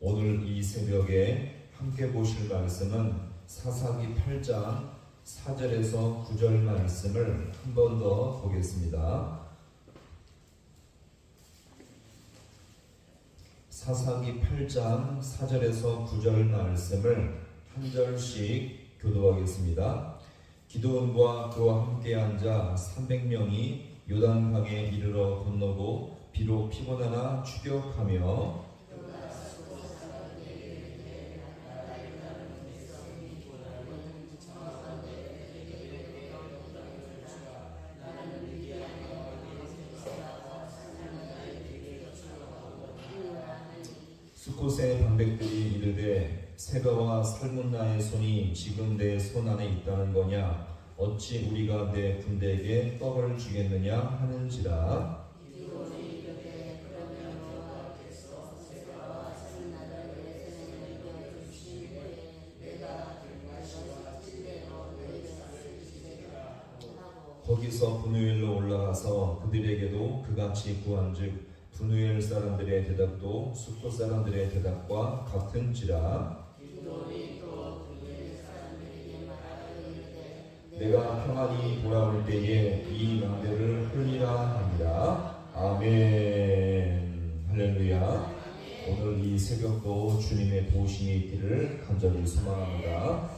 오늘 이 새벽에 함께 보실 말씀은 사사기 8장 4절에서 9절 말씀을 한 번 더 보겠습니다. 사사기 8장 4절에서 9절 말씀을 한 절씩 교도하겠습니다. 기드온과 그와 함께 앉아 300명이 요단강에 이르러 건너고 비록 피곤하나 추격하며 숫곳의 방백들이 이르되 세가와 살문나의 손이 지금 내 손 안에 있다는 거냐? 어찌 우리가 내 군대에게 떡을 주겠느냐 하는지라. 거기서 분우엘로 올라가서 그들에게도 그같이 구한즉 분우엘 사람들의 대답도 숫곳 사람들의 대답과 같은지라. 내가 평안히 돌아올 때에 이 망대를 흘리라 하니라. 아멘. 할렐루야. 오늘 이 새벽도 주님의 도우심이 있기를 간절히 소망합니다.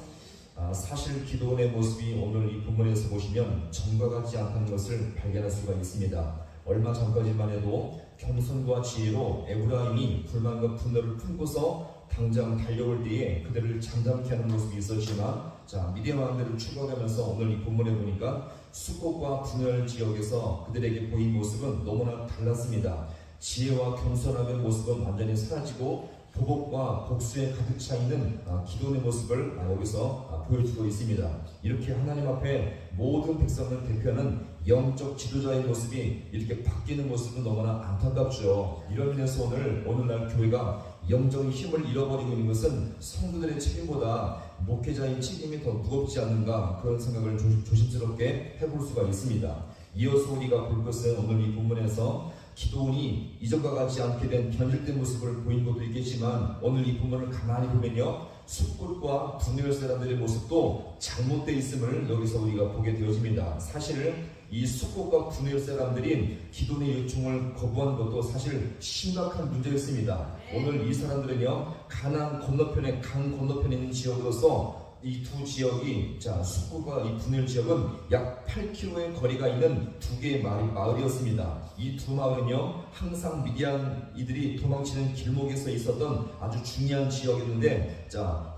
사실 기드온의 모습이 오늘 이 본문에서 보시면 전과 같지 않다는 것을 발견할 수가 있습니다. 얼마 전까지만 해도 겸손과 지혜로 에브라임이 불만과 분노를 품고서 당장 달려올 때에 그들을 잠잠케 하는 모습이 있었지만, 미디안 왕들을 추격하면서 오늘 이 본문에 보니까 숫곳과 분열 지역에서 그들에게 보인 모습은 너무나 달랐습니다. 지혜와 겸손함의 모습은 완전히 사라지고 보복과 복수에 가득 차 있는 기드온의 모습을 여기서 보여주고 있습니다. 이렇게 하나님 앞에 모든 백성을 대표하는 영적 지도자의 모습이 이렇게 바뀌는 모습은 너무나 안타깝죠. 이런 면에서 오늘날 교회가 영적인 힘을 잃어버리고 있는 것은 성도들의 책임보다 목회자의 책임이 더 무겁지 않는가, 그런 생각을 조심스럽게 해볼 수가 있습니다. 이어서 우리가 볼 것은 오늘 이 본문에서 기드온이 이전과 같지 않게 된 변질된 모습을 보인 것도 있겠지만, 오늘 이 본문을 가만히 보면요, 숫곳과 분열 사람들의 모습도 잘못되어 있음을 여기서 우리가 보게 되어집니다. 사실 이 숫곳과 분열 사람들이 기드온의 요청을 거부하는 것도 사실 심각한 문제였습니다. 오늘 이 사람들은요, 가나안 건너편에, 강 건너편에 있는 지역으로서 이 두 지역이, 숫곳과 이 분열 지역은 약 8km의 거리가 있는 두 개의 마을이었습니다. 이 두 마을은요, 항상 미디안 이들이 도망치는 길목에서 있었던 아주 중요한 지역이었는데,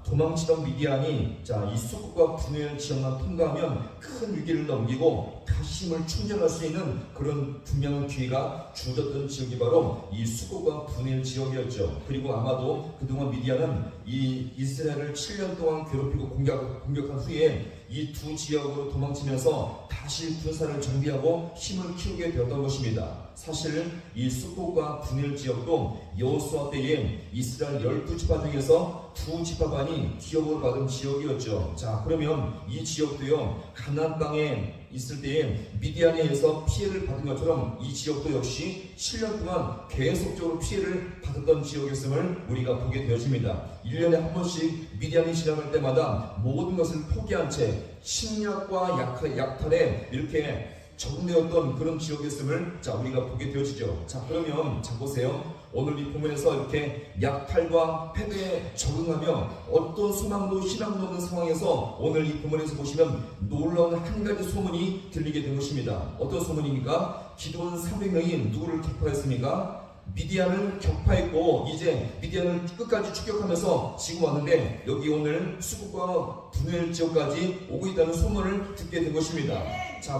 도망치던 미디안이 이 숫곳과 분열 지역만 통과하면 큰 위기를 넘기고 다시 힘을 충전할 수 있는 그런 분명한 기회가 주어졌던 지역이 바로 이 숫곳과 분열 지역이었죠. 그리고 아마도 그동안 미디안은 이 이스라엘을 7년 동안 괴롭히고 공격한 후에 이 두 지역으로 도망치면서 다시 군사를 정비하고 힘을 키우게 되었던 것입니다. 사실 이 숫곳과 분열 지역도 여호수아 때에 이스라엘 12지파 중에서 두 지파반이 기업을 받은 지역이었죠. 그러면 이 지역도요, 가나안 땅에 있을 때에 미디안에 의해서 피해를 받은 것처럼 이 지역도 역시 7년 동안 계속적으로 피해를 받았던 지역이었음을 우리가 보게 되어집니다. 1년에 한 번씩 미디안이 지나갈 때마다 모든 것을 포기한 채 침략과 약탈에 이렇게 적응되었던 그런 지역이었음을 우리가 보게 되어지죠. 그러면 보세요. 오늘 이 본문에서 이렇게 약탈과 패배에 적응하며 어떤 소망도 희망도 없는 상황에서 오늘 이 본문에서 보시면 놀라운 한 가지 소문이 들리게 된 것입니다. 어떤 소문입니까? 기드온 300명이 누구를 격파했습니까? 미디안을 격파했고 이제 미디안을 끝까지 추격하면서 지금 왔는데, 여기 오늘 숫곳과 분열 지역까지 오고 있다는 소문을 듣게 된 것입니다.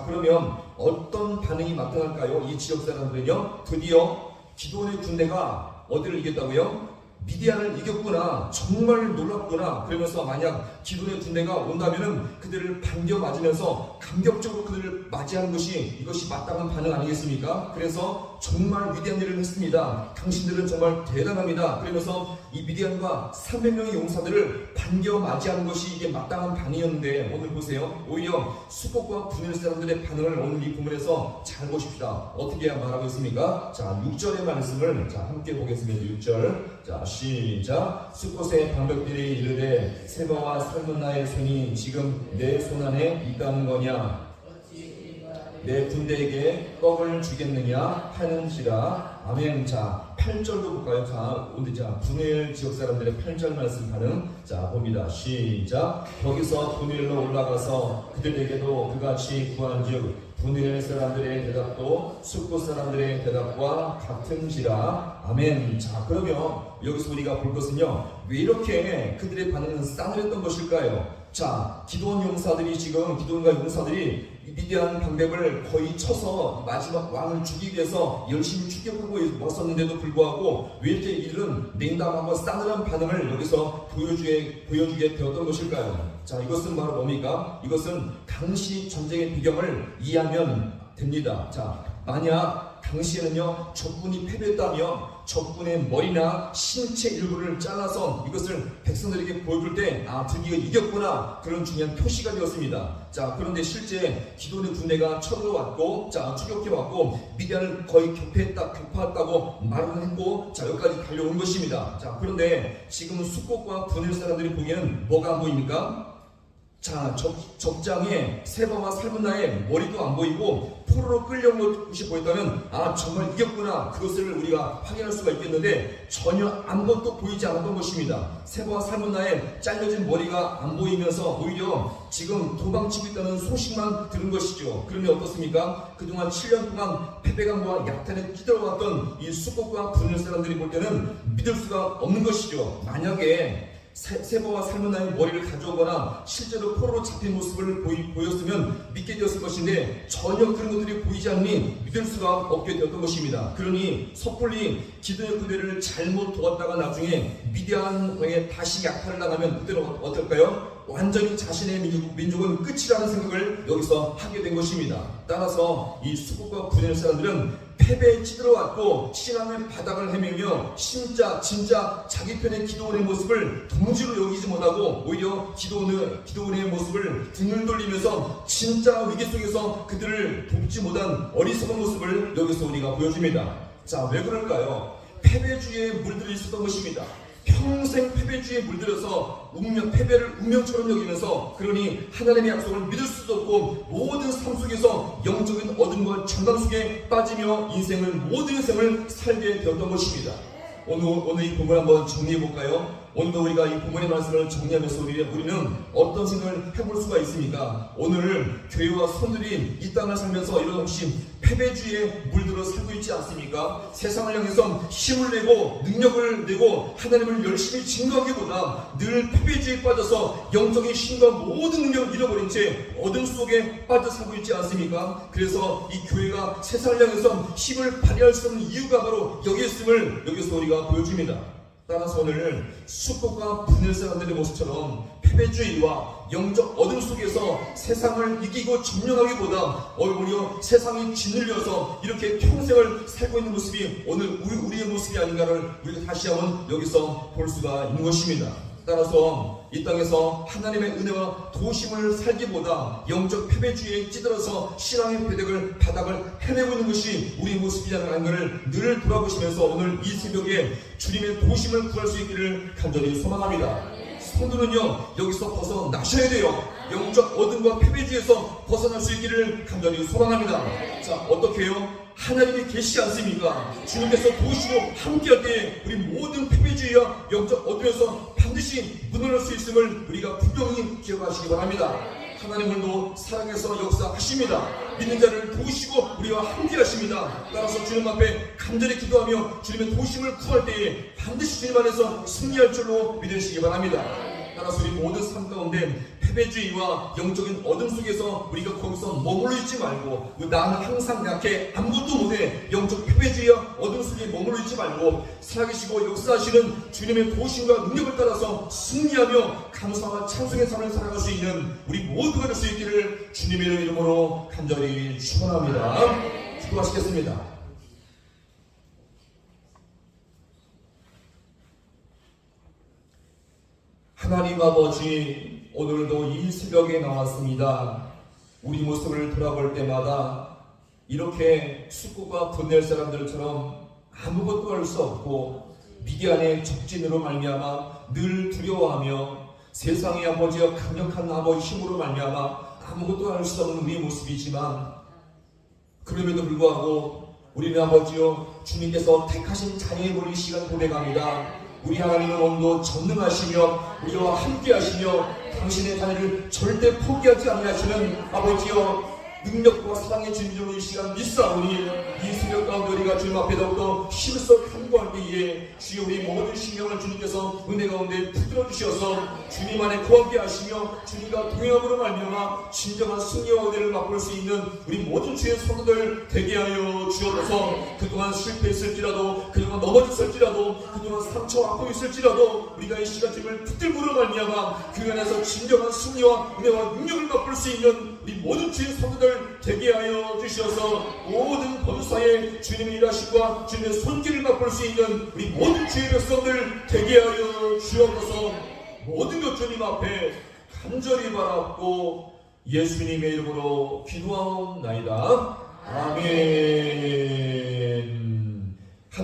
그러면 어떤 반응이 나타날까요? 이 지역 사람들은요, 드디어 기드온의 군대가 어디를 이겼다고요? 미디안을 이겼구나, 정말 놀랍구나, 그러면서 만약 기드온의 군대가 온다면은 그들을 반겨 맞으면서 감격적으로 그들을 맞이하는 것이, 이것이 마땅한 반응 아니겠습니까? 그래서 정말 위대한 일을 했습니다, 당신들은 정말 대단합니다, 그러면서 이 미디안과 300명의 용사들을 반겨 맞이하는 것이 이게 마땅한 반응이었는데, 오늘 보세요. 오히려 숫곳과 분열 사람들의 반응을 오늘 이 본문에서 잘 보십시다. 어떻게 말하고 있습니까? 6절의 말씀을 함께 보겠습니다. 6절. 시작. 숫곳의 방백들이 이르되 세바와 살문나의 손이 지금 내 손안에 있다는 거냐? 내 군대에게 떡을 주겠느냐 하는지라. 아멘. 자, 8절도 볼까요? 자, 오늘 분엘 지역 사람들의 8절 말씀 반응. 자, 봅니다. 시작. 거기서 분엘로 올라가서 그들에게도 그같이 구한즉 분엘 사람들의 대답도 숫곳 사람들의 대답과 같은지라. 아멘. 자, 그러면 여기서 우리가 볼 것은요, 왜 이렇게 그들의 반응은 싸늘했던 것일까요? 자, 기드온 용사들이 지금 기드온과 용사들이 미디안 방백을 거의 쳐서 마지막 왕을 죽이기 위해서 열심히 추격하고 왔었는데도 불구하고 왜 이렇게 이들은 냉담하고 싸늘한 반응을 여기서 보여주게 되었던 것일까요? 자, 이것은 바로 뭡니까? 이것은 당시 전쟁의 배경을 이해하면 됩니다. 자, 만약 당시에는요, 적군이 패배했다면 적군의 머리나 신체 일부를 잘라서 이것을 백성들에게 보여줄 때, 아, 드디어 이겼구나, 그런 중요한 표시가 되었습니다. 자, 그런데 실제 기드온의 군대가 쳐들어왔고, 자, 추격해왔고 미디안을 거의 격파했다고 말을 했고, 자, 여기까지 달려온 것입니다. 자, 그런데 지금은 숫곳과 분엘 사람들이 보기에는 뭐가 안 보입니까? 자, 적장에 세바와 살문나의 머리도 안 보이고 포로로 끌려온 것이 보였다면, 아, 정말 이겼구나, 그것을 우리가 확인할 수가 있겠는데 전혀 아무것도 보이지 않았던 것입니다. 세바와 살문나의 잘려진 머리가 안 보이면서 오히려 지금 도망치고 있다는 소식만 들은 것이죠. 그러면 어떻습니까? 그동안 7년 동안 패배감과 약탈에 끼들어왔던 이 숫곳과 분엘 사람들이 볼 때는 믿을 수가 없는 것이죠. 만약에 세바와 살문나의 머리를 가져오거나 실제로 포로로 잡힌 모습을 보였으면 믿게 되었을 것인데 전혀 그런 것들이 보이지 않으니 믿을 수가 없게 되었던 것입니다. 그러니 섣불리 기드온의 군대를 잘못 도왔다가 나중에 미디안 왕에 다시 약탈을 당하면 그때는 어떨까요? 완전히 자신의 민족은 끝이라는 생각을 여기서 하게 된 것입니다. 따라서 이 숫곳과 분엘 사람들은 패배에 찌들어왔고 신앙의 바닥을 헤매며 진짜 자기 편의 기드온의 모습을 동지로 여기지 못하고 오히려 기드온의 모습을 등을 돌리면서 진짜 위기 속에서 그들을 돕지 못한 어리석은 모습을 여기서 우리가 보여줍니다. 자, 왜 그럴까요? 패배주의에 물들어 있었던 것입니다. 평생 패배주의에 물들여서 패배를 운명처럼 여기면서, 그러니 하나님의 약속을 믿을 수도 없고 모든 삶 속에서 영적인 어둠과 전강 속에 빠지며 모든 인생을 살게 되었던 것입니다. 오늘 이 본문 한번 정리해 볼까요? 오늘도 우리가 이 본문의 말씀을 정리하면서 우리는 어떤 생각을 해볼 수가 있습니까? 오늘 교회와 성들이 이 땅을 살면서 이런 혹시 패배주의에 물들어 살고 있지 않습니까? 세상을 향해서 힘을 내고 능력을 내고 하나님을 열심히 증거하기보다 늘 패배주의에 빠져서 영적인 힘과 모든 능력을 잃어버린 채 어둠 속에 빠져 살고 있지 않습니까? 그래서 이 교회가 세상을 향해서 힘을 발휘할 수 없는 이유가 바로 여기 있음을 여기서 우리가 보여줍니다. 따라서 오늘 숫곳과 분엘 사람들의 모습처럼 패배주의와 영적 어둠 속에서 세상을 이기고 점령하기보다 오히려 세상이 짓눌려서 이렇게 평생을 살고 있는 모습이 오늘 우리의 모습이 아닌가를 우리가 다시 한번 여기서 볼 수가 있는 것입니다. 따라서 이 땅에서 하나님의 은혜와 도심을 살기보다 영적 패배주의에 찌들어서 신앙의 바닥을 헤매고 있는 것이 우리의 모습이라는 것을 늘 돌아보시면서 오늘 이 새벽에 주님의 도심을 구할 수 있기를 간절히 소망합니다. 성도는요, 여기서 벗어나셔야 돼요. 영적 어둠과 패배주의에서 벗어날 수 있기를 간절히 소망합니다. 자, 어떻게 해요? 하나님이 계시지 않습니까? 주님께서 도우시고 함께할 때 우리 모든 패배주의와 영적 어둠에서 반드시 무너질 수 있음을 우리가 분명히 기억하시기 바랍니다. 하나님은 사랑해서 역사하십니다. 믿는 자를 도우시고 우리와 함께 하십니다. 따라서 주님 앞에 간절히 기도하며 주님의 도우심을 구할 때에 반드시 주님 안에서 승리할 줄로 믿으시기 바랍니다. 따라서 우리 모든 삶 가운데 패배주의와 영적인 어둠 속에서 우리가 거기서 머물러 있지 말고, 나는 항상 약해 아무것도 못해, 영적 패배주의와 어둠 속에 머물러 있지 말고 살아계시고 역사하시는 주님의 도우심과 능력을 따라서 승리하며 감사와 찬송의 삶을 살아갈 수 있는 우리 모두가 될 수 있기를 주님의 이름으로 간절히 축원합니다. 기도하시겠습니다. 하나님 아버지, 오늘도 이 새벽에 나왔습니다. 우리 모습을 돌아볼 때마다 이렇게 숫곳과 분엘 사람들처럼 아무것도 할 수 없고 미디안의 적진으로 말미암아 늘 두려워하며 세상의 아버지와 강력한 아버지 힘으로 말미암아 아무것도 할 수 없는 우리의 모습이지만, 그럼에도 불구하고 우리는 아버지여 주님께서 택하신 자녀의 우리 시간 고백합니다. 우리 하나님은 오늘도 전능하시며 우리와 함께 하시며 당신의 자녀를 절대 포기하지 아니하시는 아버지여 능력과 사랑의 주님으로 이 시간 믿사오니 이 새벽 가운데 우리가 주님 앞에 더욱더 힘써 간구할 때에 주여 우리 모든 신경을 주님께서 은혜 가운데 부들어 주셔서 주님 안에 거하게 하시며 주님과 동행함으로 말미암아 진정한 승리와 은혜를 맛볼 수 있는 우리 모든 주의 성도들 되게 하여 주옵소서. 그동안 실패했을지라도, 그동안 넘어졌을지라도, 그동안 상처와 아픔이 있을지라도 우리가 이 시간 주님을 붙들고로 말미암아 그 안에서 진정한 승리와 은혜와 능력을 맛볼 수 있는 우리 모든 주의 성도들 되게 하여 주셔서 모든 범사에 주님의 일하심과 주님의 손길을 맛볼 수 있는 우리 모든 주의 백성들 되게 하여 주옵소서. 모든 것 주님 앞에 간절히 바라고 예수님의 이름으로 기도하옵나이다. 아멘.